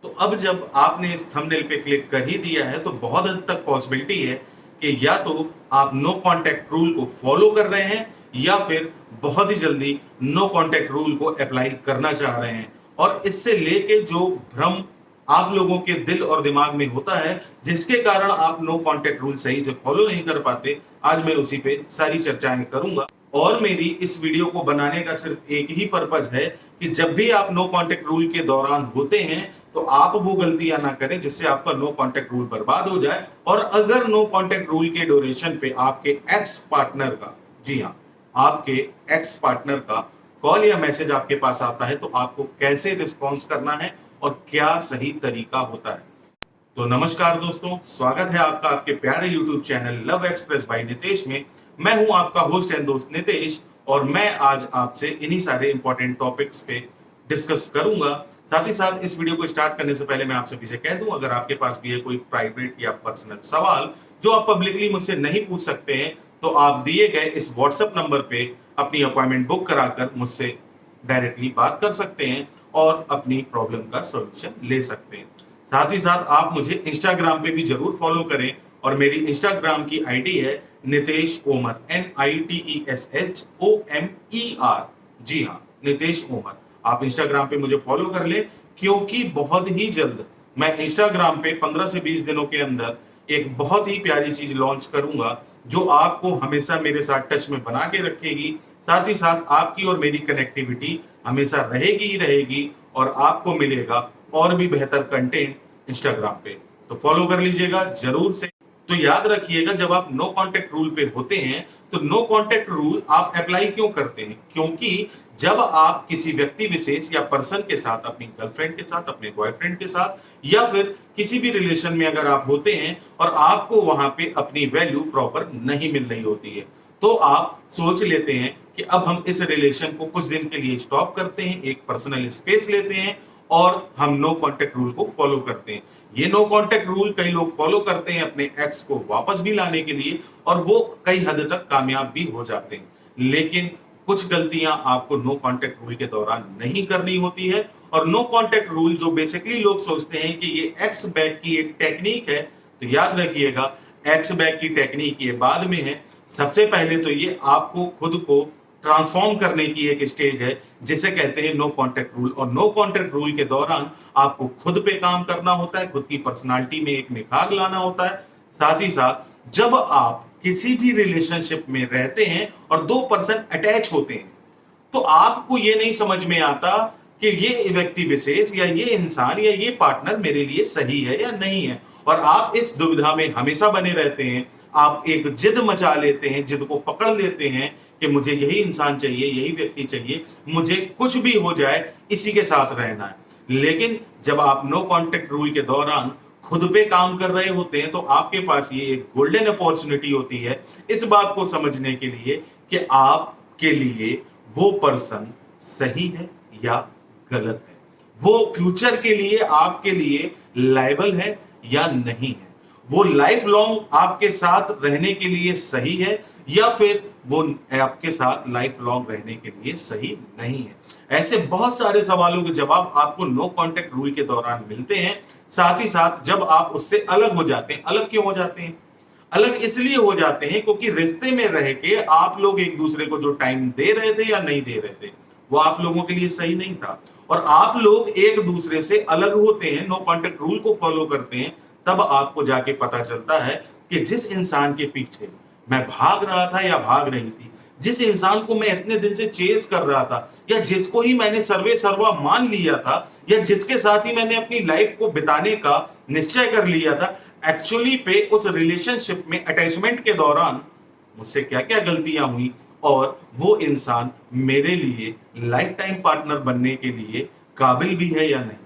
तो अब जब आपने इस थंबनेल पे क्लिक कर ही दिया है तो बहुत हद तक पॉसिबिलिटी है कि या तो आप नो कांटेक्ट रूल को फॉलो कर रहे हैं या फिर बहुत ही जल्दी नो कांटेक्ट रूल को अप्लाई करना चाह रहे हैं। और इससे लेके जो भ्रम आप लोगों के दिल और दिमाग में होता है जिसके कारण आप नो कांटेक्ट रूल सही से फॉलो नहीं कर पाते, आज मैं उसी पे सारी चर्चाएं करूंगा। और मेरी इस वीडियो को बनाने का सिर्फ एक ही पर्पस है कि जब भी आप नो कांटेक्ट रूल के दौरान होते हैं तो आप वो गलतियां ना करें जिससे आपका नो कांटेक्ट रूल बर्बाद हो जाए। और अगर नो कांटेक्ट रूल के ड्यूरेशन पे आपके एक्स पार्टनर का, जी हाँ, आपके एक्स पार्टनर का कॉल या मैसेज आपके पास आता है तो आपको कैसे रिस्पॉन्स करना है और क्या सही तरीका होता है। तो नमस्कार दोस्तों, स्वागत है आपका आपके प्यारे YouTube channel love express bye Nitesh में। मैं हूं आपका होस्ट एंड दोस्त नितेश और मैं आज आपसे इन्हीं सारे इंपॉर्टेंट टॉपिक्स पे डिस्कस करूंगा। साथ ही साथ इस वीडियो को स्टार्ट करने से पहले मैं आप सभी से कह दूं, अगर आपके पास भी है कोई प्राइवेट या पर्सनल सवाल जो आप पब्लिकली मुझसे नहीं पूछ सकते हैं तो आप दिए गए इस व्हाट्सएप नंबर पे अपनी अपॉइंटमेंट बुक कराकर मुझसे डायरेक्टली बात कर सकते हैं और अपनी प्रॉब्लम का सॉल्यूशन ले सकते हैं। साथ ही साथ आप मुझे इंस्टाग्राम पे भी जरूर फॉलो करें और मेरी इंस्टाग्राम की आईडी है नितेश ओमर, NITESHOMER। जी हाँ, नितेश ओमर। आप इंस्टाग्राम पे मुझे फॉलो कर ले क्योंकि बहुत ही जल्द मैं इंस्टाग्राम पे 15 से 20 दिनों के अंदर एक बहुत ही प्यारी चीज लॉन्च करूंगा जो आपको हमेशा मेरे साथ टच में बना के रखेगी। साथ ही साथ आपकी और मेरी कनेक्टिविटी हमेशा रहेगी ही रहेगी और आपको मिलेगा और भी बेहतर कंटेंट इंस्टाग्राम पे। तो फॉलो कर लीजिएगा जरूर से। तो याद रखिएगा, जब आप नो कांटेक्ट रूल पे होते हैं तो नो कांटेक्ट रूल आप अप्लाई क्यों करते हैं? क्योंकि जब आप किसी व्यक्ति विशेष या पर्सन के साथ, अपनी गर्लफ्रेंड के साथ, अपने बॉयफ्रेंड के साथ या फिर किसी भी रिलेशन में अगर आप होते हैं और आपको वहां पे अपनी वैल्यू प्रॉपर नहीं मिल रही होती है तो आप सोच लेते हैं कि अब हम इस रिलेशन को कुछ दिन के लिए स्टॉप करते हैं, एक पर्सनल स्पेस लेते हैं और हम नो कांटेक्ट रूल को फॉलो करते हैं। ये नो कांटेक्ट रूल कई लोग फॉलो करते हैं अपने एक्स को वापस भी लाने के लिए और वो कई हद तक कामयाब भी हो जाते हैं। लेकिन कुछ गलतियां आपको नो कांटेक्ट रूल के दौरान नहीं करनी होती है। और नो कांटेक्ट रूल जो बेसिकली लोग सोचते हैं कि ये एक्स बैक की एक टेक्निक है, तो याद रखिएगा एक्स बैक की टेक्निक ये बाद में है। सबसे पहले तो ये आपको खुद को ट्रांसफॉर्म करने की एक स्टेज है जिसे कहते हैं नो कांटेक्ट रूल। और नो कांटेक्ट रूल के दौरान आपको खुद पे काम करना होता है, खुद की पर्सनालिटी में एक निखार लाना होता है। साथ ही साथ जब आप किसी भी रिलेशनशिप में रहते हैं और दो पर्सन अटैच होते हैं तो आपको ये नहीं समझ में आता कि ये व्यक्ति विशेष या ये इंसान या ये पार्टनर मेरे लिए सही है या नहीं है। और आप इस दुविधा में हमेशा बने रहते हैं। आप एक जिद मचा लेते हैं, जिद को पकड़ लेते हैं कि मुझे यही इंसान चाहिए, यही व्यक्ति चाहिए, मुझे कुछ भी हो जाए इसी के साथ रहना है। लेकिन जब आप नो कांटेक्ट रूल के दौरान खुद पे काम कर रहे होते हैं तो आपके पास ये एक गोल्डन अपॉर्चुनिटी होती है इस बात को समझने के लिए कि आपके लिए वो पर्सन सही है या गलत है, वो फ्यूचर के लिए आपके लिए लायबल है या नहीं है, वो लाइफ लॉन्ग आपके साथ रहने के लिए सही है या फिर वो आपके साथ लाइफ लॉन्ग रहने के लिए सही नहीं है। ऐसे बहुत सारे सवालों के जवाब आपको नो कांटेक्ट रूल के दौरान मिलते हैं। साथ ही साथ जब आप उससे अलग हो जाते हैं, अलग क्यों हो जाते हैं? अलग इसलिए हो जाते हैं क्योंकि रिश्ते में रह के आप लोग एक दूसरे को जो टाइम दे रहे थे या नहीं दे रहे थे वो आप लोगों के लिए सही नहीं था और आप लोग एक दूसरे से अलग होते हैं, नो कांटेक्ट रूल को फॉलो करते हैं। तब आपको जाके पता चलता है कि जिस इंसान के पीछे मैं भाग रहा था या भाग रही थी, जिस इंसान को मैं इतने दिन से चेस कर रहा था या जिसको ही मैंने सर्वे सर्वा मान लिया था या जिसके साथ ही मैंने अपनी लाइफ को बिताने का निश्चय कर लिया था, एक्चुअली पे उस रिलेशनशिप में अटैचमेंट के दौरान मुझसे क्या क्या गलतियां हुई और वो इंसान मेरे लिए लाइफ टाइम पार्टनर बनने के लिए काबिल भी है या नहीं।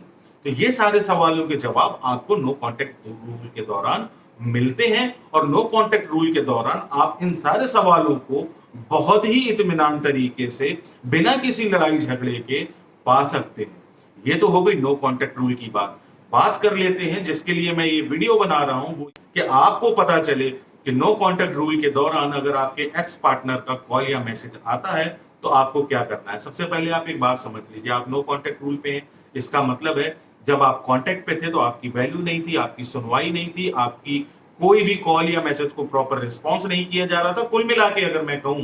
तो ये सारे सवालों के जवाब आपको नो कांटेक्ट रूल के दौरान मिलते हैं और नो कांटेक्ट रूल के दौरान आप इन सारे सवालों को बहुत ही इत्मीनान तरीके से बिना किसी लड़ाई झगड़े के पा सकते हैं। ये तो हो गई नो कांटेक्ट रूल की बात कर लेते हैं जिसके लिए मैं ये वीडियो बना रहा हूं वो कि आपको पता चले कि नो कांटेक्ट रूल के दौरान अगर आपके एक्स पार्टनर का कॉल या मैसेज आता है तो आपको क्या करना है। सबसे पहले आप एक बात समझ लीजिए, आप नो कांटेक्ट रूल पे हैं, इसका मतलब है जब आप कांटेक्ट पे थे तो आपकी वैल्यू नहीं थी, आपकी सुनवाई नहीं थी, आपकी कोई भी कॉल या मैसेज को प्रॉपर रिस्पॉन्स नहीं किया जा रहा था। कुल मिला के अगर मैं कहूं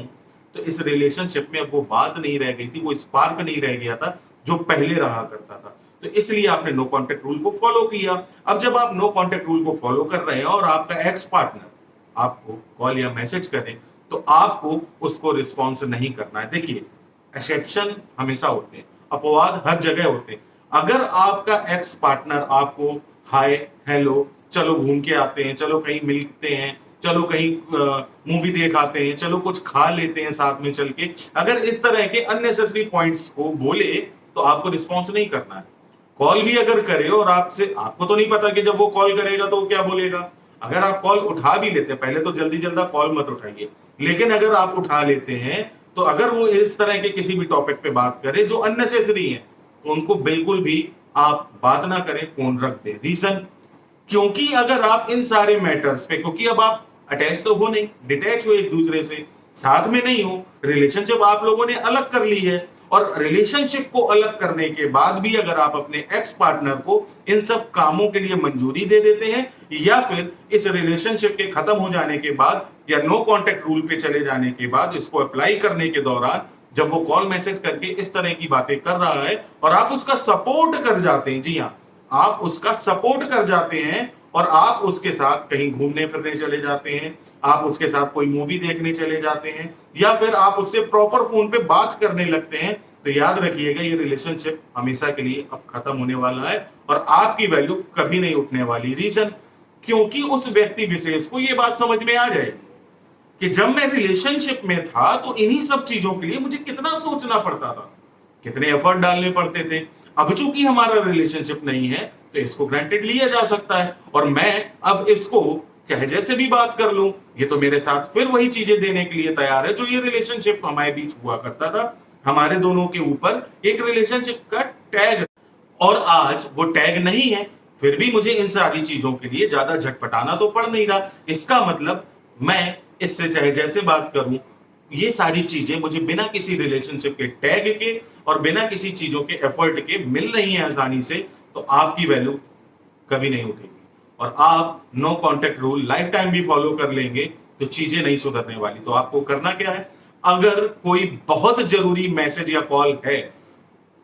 तो इस रिलेशनशिप में अब वो बात नहीं रह गई थी, वो स्पार्क नहीं रह गया था जो पहले रहा करता था। तो इसलिए आपने नो कांटेक्ट रूल को फॉलो किया। अब जब आप नो कांटेक्ट रूल को फॉलो कर रहे हैं और आपका एक्स पार्टनर आपको कॉल या मैसेज करे तो आपको उसको रिस्पॉन्स नहीं करना है। देखिए, एक्सेप्शन हमेशा होते हैं, अपवाद हर जगह होते हैं। अगर आपका एक्स पार्टनर आपको हाय हेलो, चलो घूम के आते हैं, चलो कहीं मिलते हैं, चलो कहीं मूवी देख आते हैं, चलो कुछ खा लेते हैं साथ में चल के, अगर इस तरह के अननेसेसरी पॉइंट्स को बोले तो आपको रिस्पॉन्स नहीं करना है। कॉल भी अगर करे और आपसे, आपको तो नहीं पता कि जब वो कॉल करेगा तो वो क्या बोलेगा। अगर आप कॉल उठा भी लेते हैं, पहले तो जल्दी जल्दी कॉल मत उठाइए, लेकिन अगर आप उठा लेते हैं तो अगर वो इस तरह के किसी भी टॉपिक पे बात करे जो अननेसेसरी है तो उनको बिल्कुल भी आप बात ना करें, फोन रख दें। रीजन, क्योंकि अगर आप इन सारे मैटर्स पे, क्योंकि अब आप अटैच तो हो नहीं, डिटैच हो, एक दूसरे से साथ में नहीं हो, रिलेशनशिप आप लोगों ने अलग कर ली है, और रिलेशनशिप को अलग करने के बाद भी अगर आप अपने एक्स पार्टनर को इन सब कामों के लिए मंजूरी दे देते हैं, या फिर इस रिलेशनशिप के खत्म हो जाने के बाद या नो कांटेक्ट रूल पे चले जाने के बाद इसको अप्लाई करने के दौरान जब वो कॉल मैसेज करके इस तरह की बातें कर रहा है और आप उसका सपोर्ट कर जाते हैं, जी हाँ, आप उसका सपोर्ट कर जाते हैं और आप उसके साथ कहीं घूमने फिरने चले जाते हैं, आप उसके साथ कोई मूवी देखने चले जाते हैं, या फिर आप उससे प्रॉपर फोन पे बात करने लगते हैं, तो याद रखिएगा ये रिलेशनशिप हमेशा के लिए अब खत्म होने वाला है और आपकी वैल्यू कभी नहीं उठने वाली। रीजन, क्योंकि उस व्यक्ति विशेष को ये बात समझ में आ जाएगी कि जब मैं रिलेशनशिप में था तो इन्हीं सब चीजों के लिए मुझे कितना सोचना पड़ता था, कितने एफर्ट डालने पड़ते थे। अब चूंकि हमारा रिलेशनशिप नहीं है तो इसको ग्रांटेड लिया जा सकता है और मैं अब इसको चाहे जैसे भी बात कर लूं, ये तो मेरे साथ फिर वही चीजें देने के लिए तैयार है जो ये रिलेशनशिप हमारे बीच हुआ करता था। हमारे दोनों के ऊपर एक रिलेशनशिप का टैग, और आज वो टैग नहीं है, फिर भी मुझे इन सारी चीजों के लिए ज्यादा झटपटाना तो पड़ नहीं रहा। इसका मतलब मैं इससे चाहे जैसे बात करूं, ये सारी चीजें मुझे बिना किसी रिलेशनशिप के टैग के और बिना किसी चीजों के एफर्ट के मिल रही हैं आसानी से, तो आपकी वैल्यू कभी नहीं उठेगी। और आप no contact rule lifetime भी फॉलो कर लेंगे तो चीजें नहीं सुधरने वाली। तो आपको करना क्या है, अगर कोई बहुत जरूरी मैसेज या कॉल है,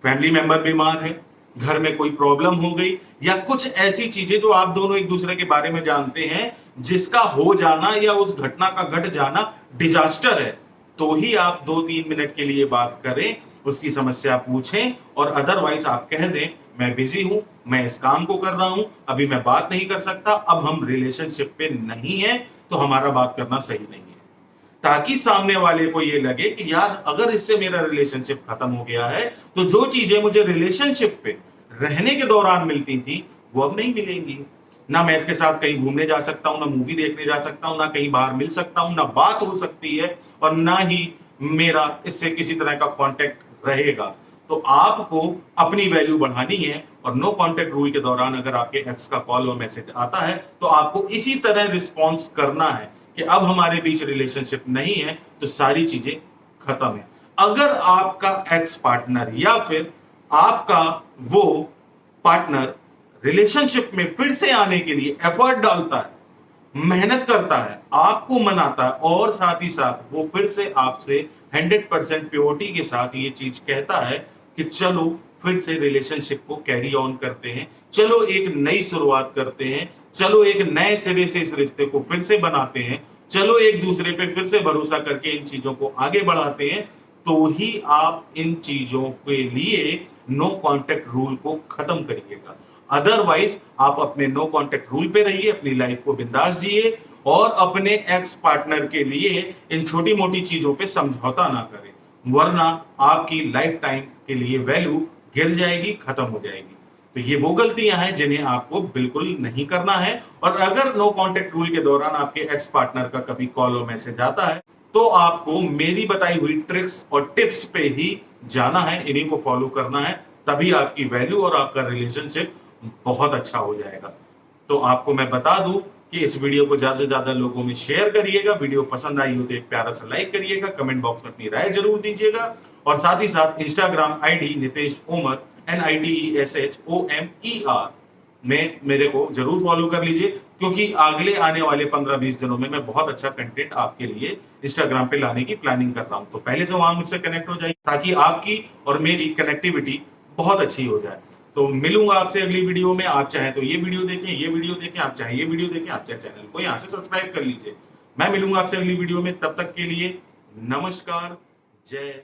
फैमिली मेंबर बीमार है, घर में कोई प्रॉब्लम हो गई, या कुछ ऐसी चीजें जो आप दोनों एक दूसरे के बारे में जानते हैं जिसका हो जाना या उस घटना का घट जाना डिजास्टर है, तो ही आप 2-3 मिनट के लिए बात करें, उसकी समस्या पूछें, और अदरवाइज आप कह दें मैं बिजी हूं, मैं इस काम को कर रहा हूं, अभी मैं बात नहीं कर सकता, अब हम रिलेशनशिप पे नहीं है तो हमारा बात करना सही नहीं है, ताकि सामने वाले को ये लगे कि यार अगर इससे मेरा रिलेशनशिप खत्म हो गया है तो जो चीजें मुझे रिलेशनशिप पे रहने के दौरान मिलती थी वो अब नहीं मिलेंगी। ना मैं इसके साथ कहीं घूमने जा सकता हूं, ना मूवी देखने जा सकता हूं, ना कहीं बाहर मिल सकता हूं, ना बात हो सकती है, और ना ही मेरा इससे किसी तरह का कांटेक्ट रहेगा। तो आपको अपनी वैल्यू बढ़ानी है और नो कांटेक्ट रूल के दौरान अगर आपके एक्स का कॉल और मैसेज आता है तो आपको इसी तरह रिस्पॉन्स करना है कि अब हमारे बीच रिलेशनशिप नहीं है तो सारी चीजें खत्म है। अगर आपका एक्स पार्टनर या फिर आपका वो पार्टनर रिलेशनशिप में फिर से आने के लिए एफर्ट डालता है, मेहनत करता है, आपको मनाता है, और साथ ही साथ वो फिर से आपसे 100% प्योरिटी के साथ ये चीज कहता है कि चलो फिर से रिलेशनशिप को कैरी ऑन करते हैं, चलो एक नई शुरुआत करते हैं, चलो एक नए सिरे से इस रिश्ते को फिर से बनाते हैं, चलो एक दूसरे पे फिर से भरोसा करके इन चीजों को आगे बढ़ाते हैं, तो ही आप इन चीजों के लिए नो कांटेक्ट रूल को खत्म करिएगा। अदरवाइज आप अपने नो कांटेक्ट रूल पे रहिए, अपनी लाइफ को बिंदास जिए और अपने एक्स पार्टनर के लिए इन छोटी मोटी चीजों पे समझौता ना करें, वरना आपकी लाइफ टाइम के लिए वैल्यू गिर जाएगी, खत्म हो जाएगी। तो ये वो गलतियां हैं जिन्हें आपको बिल्कुल नहीं करना है। और अगर नो कांटेक्ट रूल के दौरान आपके एक्स पार्टनर का कभी कॉल और मैसेज आता है तो आपको मेरी बताई हुई ट्रिक्स और टिप्स पे ही जाना है, इन्हीं को फॉलो करना है, तभी आपकी वैल्यू और आपका रिलेशनशिप बहुत अच्छा हो जाएगा। तो आपको मैं बता दूं कि इस वीडियो को ज्यादा से ज्यादा लोगों में शेयर करिएगा, वीडियो पसंद आई हो तो एक प्यारा सा लाइक करिएगा, कमेंट बॉक्स में अपनी राय जरूर दीजिएगा, और साथ ही साथ Instagram ID Nitesh Omar NITESHOMER में मेरे को जरूर फॉलो कर लीजिए, क्योंकि अगले आने वाले 15-20 दिनों में मैं बहुत अच्छा कंटेंट आपके लिए इंस्टाग्राम पे लाने की प्लानिंग कर रहा हूं। तो पहले से वहां मुझसे कनेक्ट हो जाइए ताकि आपकी और मेरी कनेक्टिविटी बहुत अच्छी हो जाए। तो मिलूंगा आपसे अगली वीडियो में। आप चाहें तो ये वीडियो देखें, ये वीडियो देखें, आप चाहें ये वीडियो देखें, आप चाहे चैनल को यहाँ से सब्सक्राइब कर लीजिए। मैं मिलूंगा आपसे अगली वीडियो में, तब तक के लिए नमस्कार, जय